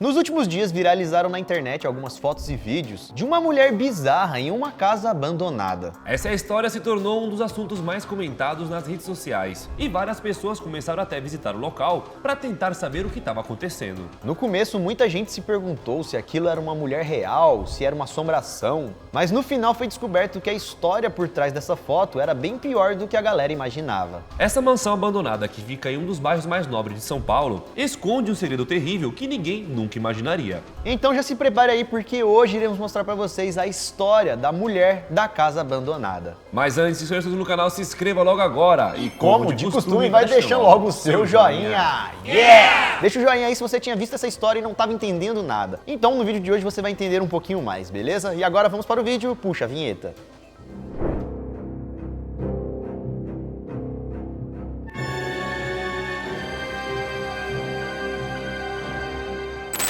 Nos últimos dias viralizaram na internet algumas fotos e vídeos de uma mulher bizarra em uma casa abandonada. Essa história se tornou um dos assuntos mais comentados nas redes sociais e várias pessoas começaram até a visitar o local para tentar saber o que estava acontecendo. No começo, muita gente se perguntou se aquilo era uma mulher real, se era uma assombração, mas no final foi descoberto que a história por trás dessa foto era bem pior do que a galera imaginava. Essa mansão abandonada que fica em um dos bairros mais nobres de São Paulo esconde um segredo terrível que ninguém nunca imaginaria. Então já se prepare aí porque hoje iremos mostrar para vocês a história da mulher da casa abandonada. Mas antes, se inscreva no canal, se inscreva logo agora e Como de costume, vai deixando logo o seu joinha. Yeah! Deixa o joinha aí se você tinha visto essa história e não estava entendendo nada. Então no vídeo de hoje você vai entender um pouquinho mais, beleza? E agora vamos para o vídeo, puxa a vinheta.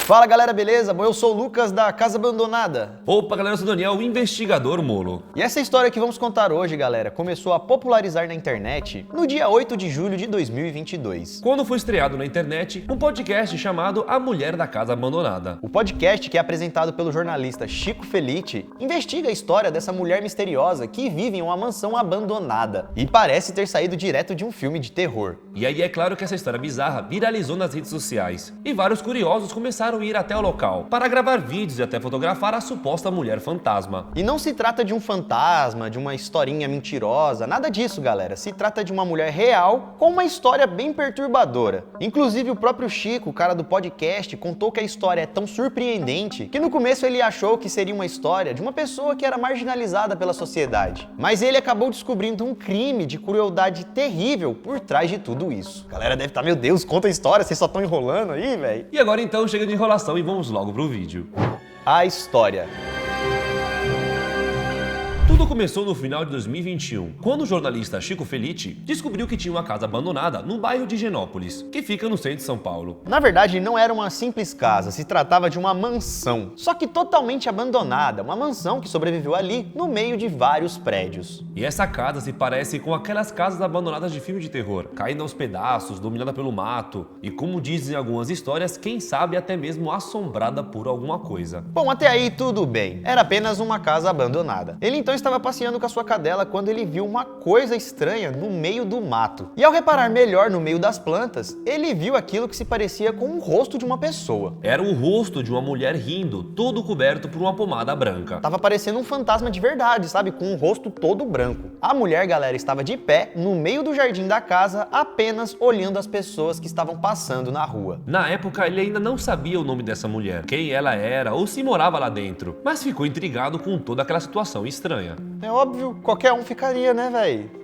Fala galera, beleza? Bom, eu sou o Lucas da Casa Abandonada. Opa galera, eu sou o Daniel, o investigador Molo. E essa história que vamos contar hoje, galera, começou a popularizar na internet no dia 8 de julho de 2022. Quando foi estreado na internet um podcast chamado A Mulher da Casa Abandonada. O podcast, que é apresentado pelo jornalista Chico Felitti, investiga a história dessa mulher misteriosa que vive em uma mansão abandonada e parece ter saído direto de um filme de terror. E aí é claro que essa história bizarra viralizou nas redes sociais e vários curiosos começaram a ir até o local para gravar vídeos e até fotografar a suposta mulher fantasma. E não se trata de um fantasma, de uma historinha mentirosa, nada disso, galera. Se trata de uma mulher real com uma história bem perturbadora. Inclusive o próprio Chico, o cara do podcast, contou que a história é tão surpreendente que no começo ele achou que seria uma história de uma pessoa que era marginalizada pela sociedade. Mas ele acabou descobrindo um crime de crueldade terrível por trás de tudo isso. A galera deve estar, meu Deus, conta a história, vocês só estão enrolando aí, velho. E agora então chega de enrolação e vamos logo pro vídeo. A história. Tudo começou no final de 2021, quando o jornalista Chico Felitti descobriu que tinha uma casa abandonada no bairro de Higienópolis, que fica no centro de São Paulo. Na verdade, não era uma simples casa, se tratava de uma mansão, só que totalmente abandonada, uma mansão que sobreviveu ali no meio de vários prédios. E essa casa se parece com aquelas casas abandonadas de filme de terror, caindo aos pedaços, dominada pelo mato, e como dizem algumas histórias, quem sabe até mesmo assombrada por alguma coisa. Bom, até aí tudo bem, era apenas uma casa abandonada. Ele então estava passeando com a sua cadela quando ele viu uma coisa estranha no meio do mato. E ao reparar melhor no meio das plantas, ele viu aquilo que se parecia com o rosto de uma pessoa. Era o rosto de uma mulher rindo, todo coberto por uma pomada branca. Tava parecendo um fantasma de verdade, sabe? Com um rosto todo branco. A mulher, galera, estava de pé no meio do jardim da casa, apenas olhando as pessoas que estavam passando na rua. Na época, ele ainda não sabia o nome dessa mulher, quem ela era ou se morava lá dentro, mas ficou intrigado com toda aquela situação estranha. É óbvio, qualquer um ficaria, né, velho?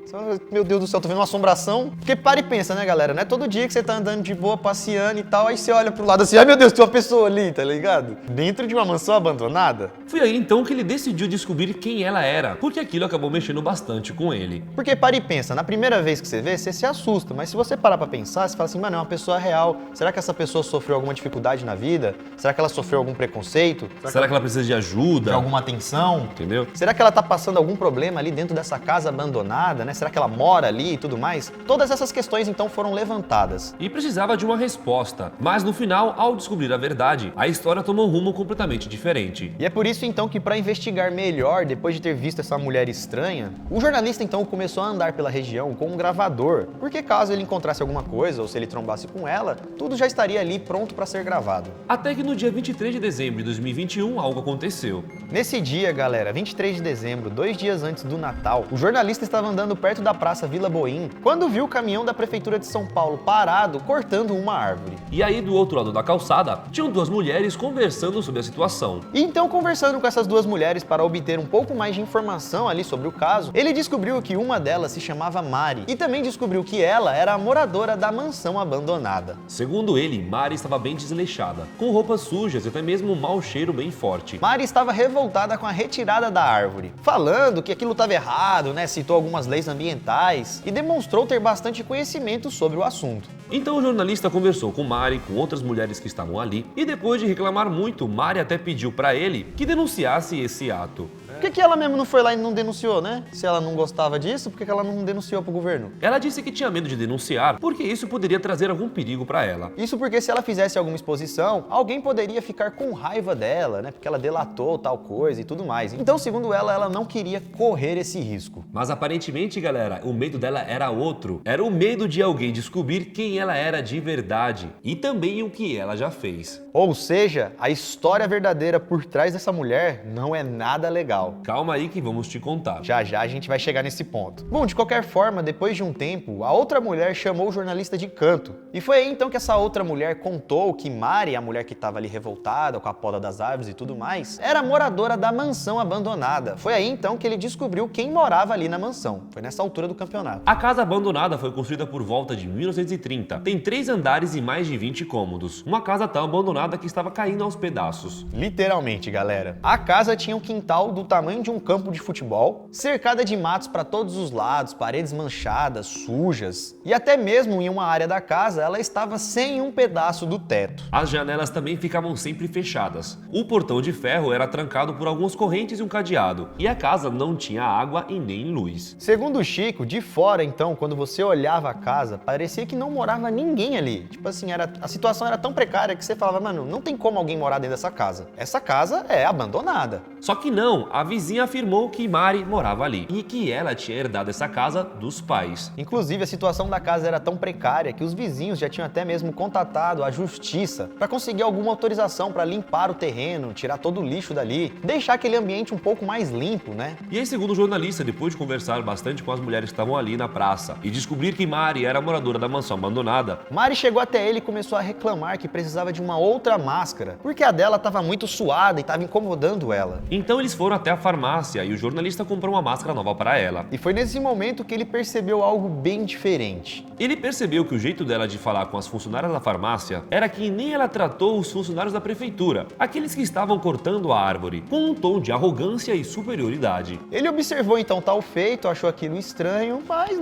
Meu Deus do céu, tô vendo uma assombração. Porque para e pensa, né, galera? Não é todo dia que você tá andando de boa, passeando e tal, aí você olha pro lado assim, ai meu Deus, tem uma pessoa ali, tá ligado? Dentro de uma mansão abandonada. Foi aí então que ele decidiu descobrir quem ela era, porque aquilo acabou mexendo bastante com ele. Porque para e pensa, na primeira vez que você vê, você se assusta, mas se você parar pra pensar, você fala assim, mano, é uma pessoa real. Será que essa pessoa sofreu alguma dificuldade na vida? Será que ela sofreu algum preconceito? Será que ela precisa de ajuda? De alguma atenção? Entendeu? Será que ela tá passando algum problema ali dentro dessa casa abandonada, né? Será que ela mora ali e tudo mais? Todas essas questões então foram levantadas. E precisava de uma resposta, mas no final, ao descobrir a verdade, a história tomou um rumo completamente diferente. E é por isso então que para investigar melhor, depois de ter visto essa mulher estranha, o jornalista então começou a andar pela região com um gravador, porque caso ele encontrasse alguma coisa ou se ele trombasse com ela, tudo já estaria ali pronto para ser gravado. Até que no dia 23 de dezembro de 2021, algo aconteceu. Nesse dia, galera, 23 de dezembro, 2 dias antes do Natal, o jornalista estava andando perto da Praça Vila Boim, quando viu o caminhão da Prefeitura de São Paulo parado, cortando uma árvore. E aí, do outro lado da calçada, tinham duas mulheres conversando sobre a situação. E então, conversando com essas duas mulheres para obter um pouco mais de informação ali sobre o caso, ele descobriu que uma delas se chamava Mari, e também descobriu que ela era a moradora da mansão abandonada. Segundo ele, Mari estava bem desleixada, com roupas sujas e até mesmo um mau cheiro bem forte. Mari estava revoltada com a retirada da árvore, falando que aquilo estava errado, né? Citou algumas leis ambientais e demonstrou ter bastante conhecimento sobre o assunto. Então o jornalista conversou com Mari, com outras mulheres que estavam ali, e depois de reclamar muito, Mari até pediu para ele que denunciasse esse ato. Por que ela mesmo não foi lá e não denunciou, né? Se ela não gostava disso, por que ela não denunciou pro governo? Ela disse que tinha medo de denunciar porque isso poderia trazer algum perigo para ela. Isso porque se ela fizesse alguma exposição, alguém poderia ficar com raiva dela, né? Porque ela delatou tal coisa e tudo mais. Então, segundo ela não queria correr esse risco. Mas aparentemente, galera, o medo dela era outro. Era o medo de alguém descobrir quem ela era de verdade e também o que ela já fez. Ou seja, a história verdadeira por trás dessa mulher não é nada legal. Calma aí que vamos te contar. Já já a gente vai chegar nesse ponto. Bom, de qualquer forma, depois de um tempo, a outra mulher chamou o jornalista de canto. E foi aí então que essa outra mulher contou que Mari, a mulher que estava ali revoltada com a poda das árvores e tudo mais, era moradora da mansão abandonada. Foi aí então que ele descobriu quem morava ali na mansão. Foi nessa altura do campeonato. A casa abandonada foi construída por volta de 1930. Tem 3 andares e mais de 20 cômodos. Uma casa tão abandonada que estava caindo aos pedaços. Literalmente, galera. A casa tinha um quintal do tamanho de um campo de futebol, cercada de matos para todos os lados, paredes manchadas, sujas, e até mesmo em uma área da casa ela estava sem um pedaço do teto. As janelas também ficavam sempre fechadas. O portão de ferro era trancado por algumas correntes e um cadeado, e a casa não tinha água e nem luz. Segundo o Chico, de fora então, quando você olhava a casa, parecia que não morava ninguém ali. Tipo assim, a situação era tão precária que você falava, mano, não tem como alguém morar dentro dessa casa. Essa casa é abandonada. Só que não, a vizinha afirmou que Mari morava ali e que ela tinha herdado essa casa dos pais. Inclusive, a situação da casa era tão precária que os vizinhos já tinham até mesmo contatado a justiça para conseguir alguma autorização para limpar o terreno, tirar todo o lixo dali, deixar aquele ambiente um pouco mais limpo, né? E aí, segundo o jornalista, depois de conversar bastante com as mulheres que estavam ali na praça e descobrir que Mari era moradora da mansão abandonada, Mari chegou até ele e começou a reclamar que precisava de uma outra máscara, porque a dela estava muito suada e estava incomodando ela. Então eles foram até a farmácia e o jornalista comprou uma máscara nova para ela. E foi nesse momento que ele percebeu algo bem diferente. Ele percebeu que o jeito dela de falar com as funcionárias da farmácia era que nem ela tratou os funcionários da prefeitura, aqueles que estavam cortando a árvore, com um tom de arrogância e superioridade. Ele observou então tal feito, achou aquilo estranho, mas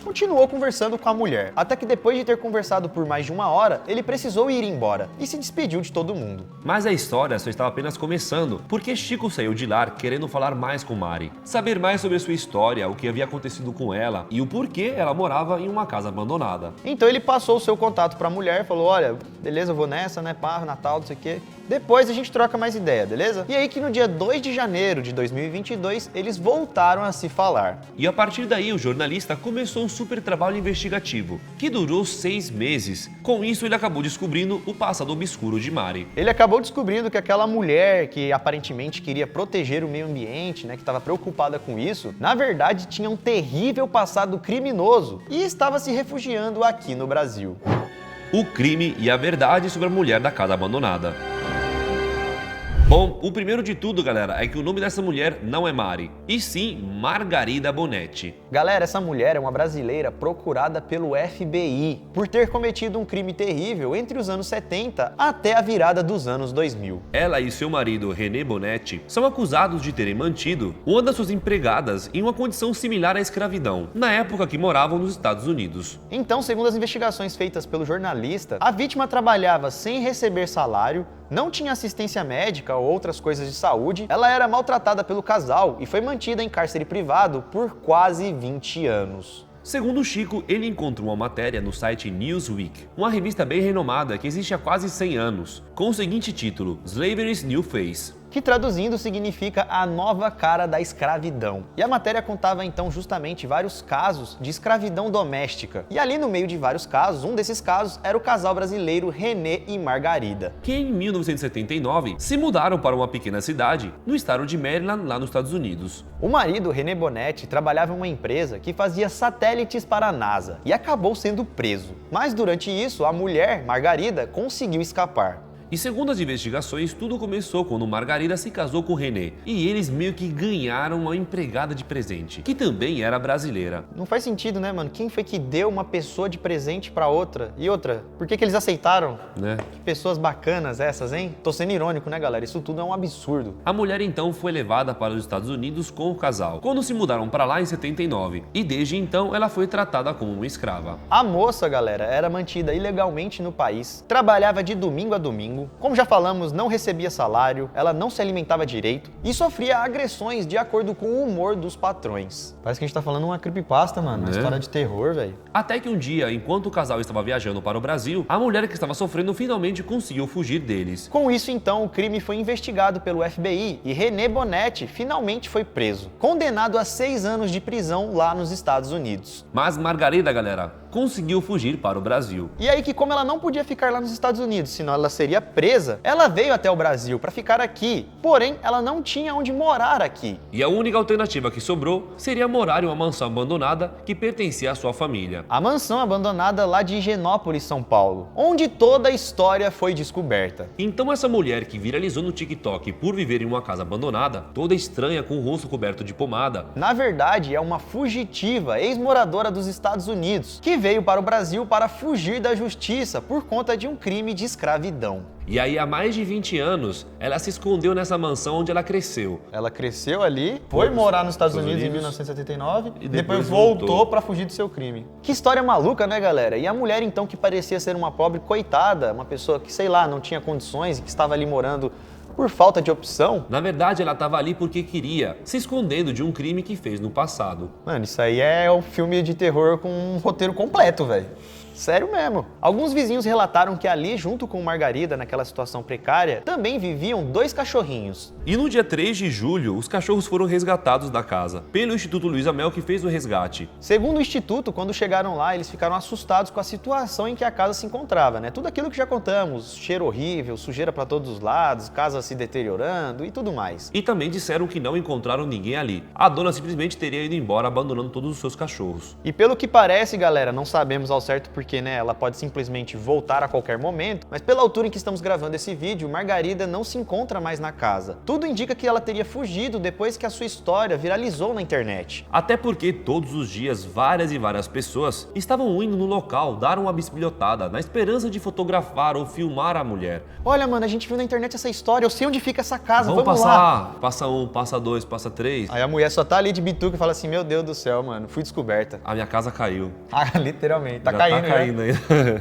continuou conversando com a mulher. Até que depois de ter conversado por mais de 1 hora, ele precisou ir embora e se despediu de todo mundo. Mas a história só estava apenas começando, porque Chico saiu de lá querendo falar mais com Mari, saber mais sobre sua história, o que havia acontecido com ela e o porquê ela morava em uma casa abandonada. Então ele passou o seu contato para a mulher, falou, olha, beleza, eu vou nessa, né, pá, Natal, não sei o quê. Depois a gente troca mais ideia, beleza? E aí que no dia 2 de janeiro de 2022, eles voltaram a se falar. E a partir daí o jornalista começou um super trabalho investigativo, que durou 6 meses. Com isso ele acabou descobrindo o passado obscuro de Mari. Ele acabou descobrindo que aquela mulher que aparentemente queria proteger o meio ambiente, né, que estava preocupada com isso, na verdade tinha um terrível passado criminoso e estava se refugiando aqui no Brasil. O crime e a verdade sobre a mulher da casa abandonada. Bom, o primeiro de tudo, galera, é que o nome dessa mulher não é Mari, e sim Margarida Bonetti. Galera, essa mulher é uma brasileira procurada pelo FBI por ter cometido um crime terrível entre os anos 70 até a virada dos anos 2000. Ela e seu marido, René Bonetti, são acusados de terem mantido uma das suas empregadas em uma condição similar à escravidão, na época que moravam nos Estados Unidos. Então, segundo as investigações feitas pelo jornalista, a vítima trabalhava sem receber salário, não tinha assistência médica ou outras coisas de saúde, ela era maltratada pelo casal e foi mantida em cárcere privado por quase 20 anos. Segundo Chico, ele encontrou uma matéria no site Newsweek, uma revista bem renomada que existe há quase 100 anos, com o seguinte título: Slavery's New Face, que traduzindo significa a nova cara da escravidão. E a matéria contava então justamente vários casos de escravidão doméstica. E ali no meio de vários casos, um desses casos era o casal brasileiro René e Margarida, que em 1979 se mudaram para uma pequena cidade no estado de Maryland, lá nos Estados Unidos. O marido, René Bonetti, trabalhava em uma empresa que fazia satélites para a NASA e acabou sendo preso. Mas durante isso, a mulher, Margarida, conseguiu escapar. E segundo as investigações, tudo começou quando Margarida se casou com René e eles meio que ganharam uma empregada de presente, que também era brasileira. Não faz sentido, né, mano? Quem foi que deu uma pessoa de presente pra outra? E outra, por que eles aceitaram? Né? Que pessoas bacanas essas, hein? Tô sendo irônico, né, galera? Isso tudo é um absurdo. A mulher então foi levada para os Estados Unidos com o casal, quando se mudaram para lá em 79, e desde então ela foi tratada como uma escrava. A moça, galera, era mantida ilegalmente no país, trabalhava de domingo a domingo, longo. Como já falamos, não recebia salário, ela não se alimentava direito e sofria agressões de acordo com o humor dos patrões. Parece que a gente tá falando uma creepypasta, mano, uma história de terror, velho. Até que um dia, enquanto o casal estava viajando para o Brasil, a mulher que estava sofrendo finalmente conseguiu fugir deles. Com isso, então, o crime foi investigado pelo FBI e René Bonetti finalmente foi preso, condenado a 6 anos de prisão lá nos Estados Unidos. Mas Margarida, galera, conseguiu fugir para o Brasil. E aí que como ela não podia ficar lá nos Estados Unidos, senão ela seria presa, ela veio até o Brasil para ficar aqui, porém ela não tinha onde morar aqui. E a única alternativa que sobrou seria morar em uma mansão abandonada que pertencia à sua família. A mansão abandonada lá de Higienópolis, São Paulo, onde toda a história foi descoberta. Então essa mulher que viralizou no TikTok por viver em uma casa abandonada, toda estranha com o rosto coberto de pomada, Na verdade, é uma fugitiva, ex-moradora dos Estados Unidos, que veio para o Brasil para fugir da justiça por conta de um crime de escravidão. e aí há mais de 20 anos, ela se escondeu nessa mansão onde ela cresceu. Ela cresceu ali, foi morar nos Estados Unidos em 1979 e e depois depois voltou voltou para fugir do seu crime. Que história maluca, né, galera? E a mulher, então, que parecia ser uma pobre coitada, uma pessoa que, sei lá, não tinha condições e que estava ali morando por falta de opção. Na verdade, ela estava ali porque queria, se escondendo de um crime que fez no passado. Mano, isso aí é um filme de terror com um roteiro completo, velho. Sério mesmo. Alguns vizinhos relataram que ali, junto com Margarida, naquela situação precária, também viviam 2 cachorrinhos. E no dia 3 de julho, os cachorros foram resgatados da casa, pelo Instituto Luiza Mel que fez o resgate. Segundo o Instituto, quando chegaram lá, eles ficaram assustados com a situação em que a casa se encontrava, né? Tudo aquilo que já contamos, cheiro horrível, sujeira para todos os lados, casa se deteriorando e tudo mais. E também disseram que não encontraram ninguém ali. A dona simplesmente teria ido embora, abandonando todos os seus cachorros. E pelo que parece, galera, não sabemos ao certo porque, né, ela pode simplesmente voltar a qualquer momento, mas pela altura em que estamos gravando esse vídeo, Margarida não se encontra mais na casa. Tudo indica que ela teria fugido depois que a sua história viralizou na internet. Até porque todos os dias várias e várias pessoas estavam indo no local dar uma bisbilhotada na esperança de fotografar ou filmar a mulher. Olha, mano, a gente viu na internet essa história, eu sei onde fica essa casa, Vamos vamos lá. passar, passa 1, passa 2, passa 3. Aí a mulher só tá ali de bituca e fala assim, meu Deus do céu, mano, fui descoberta. A minha casa caiu. Ah, literalmente, tá Já caindo, tá caindo aí.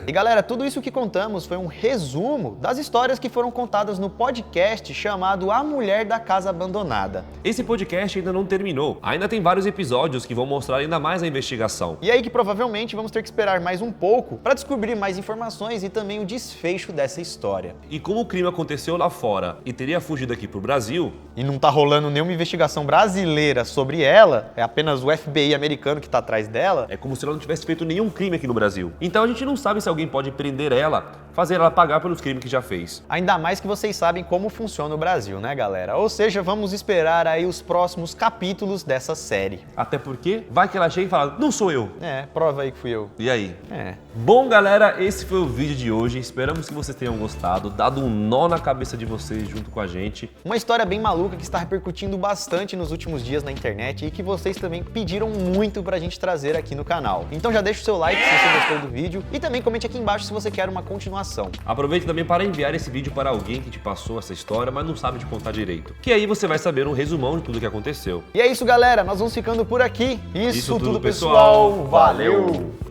E galera, tudo isso que contamos foi um resumo das histórias que foram contadas no podcast chamado A Mulher da Casa Abandonada. Esse podcast ainda não terminou. Ainda tem vários episódios que vão mostrar ainda mais a investigação. E aí que provavelmente vamos ter que esperar mais um pouco para descobrir mais informações e também o desfecho dessa história. E como o crime aconteceu lá fora e teria fugido aqui pro Brasil, E não tá rolando nenhuma investigação brasileira sobre ela, é apenas o FBI americano que tá atrás dela. é como se ela não tivesse feito nenhum crime aqui no Brasil. Então a gente não sabe se alguém pode prender ela, fazer ela pagar pelos crimes que já fez. Ainda mais que vocês sabem como funciona o Brasil, né, galera? Ou seja, vamos esperar aí os próximos capítulos dessa série. Até porque vai que ela chega e fala, não sou eu. É, prova aí que fui eu. E aí? É. Bom, galera, esse foi o vídeo de hoje. Esperamos que vocês tenham gostado, dado um nó na cabeça de vocês junto com a gente. Uma história bem maluca que está repercutindo bastante nos últimos dias na internet e que vocês também pediram muito pra gente trazer aqui no canal. Então já deixa o seu like se você gostou do vídeo e também comente aqui embaixo se você quer uma continuação. Aproveite também para enviar esse vídeo para alguém que te passou essa história, mas não sabe te contar direito. Que aí você vai saber um resumão de tudo que aconteceu. E é isso, galera. Nós vamos ficando por aqui. Isso Isso tudo, tudo, pessoal. pessoal. Valeu. Valeu.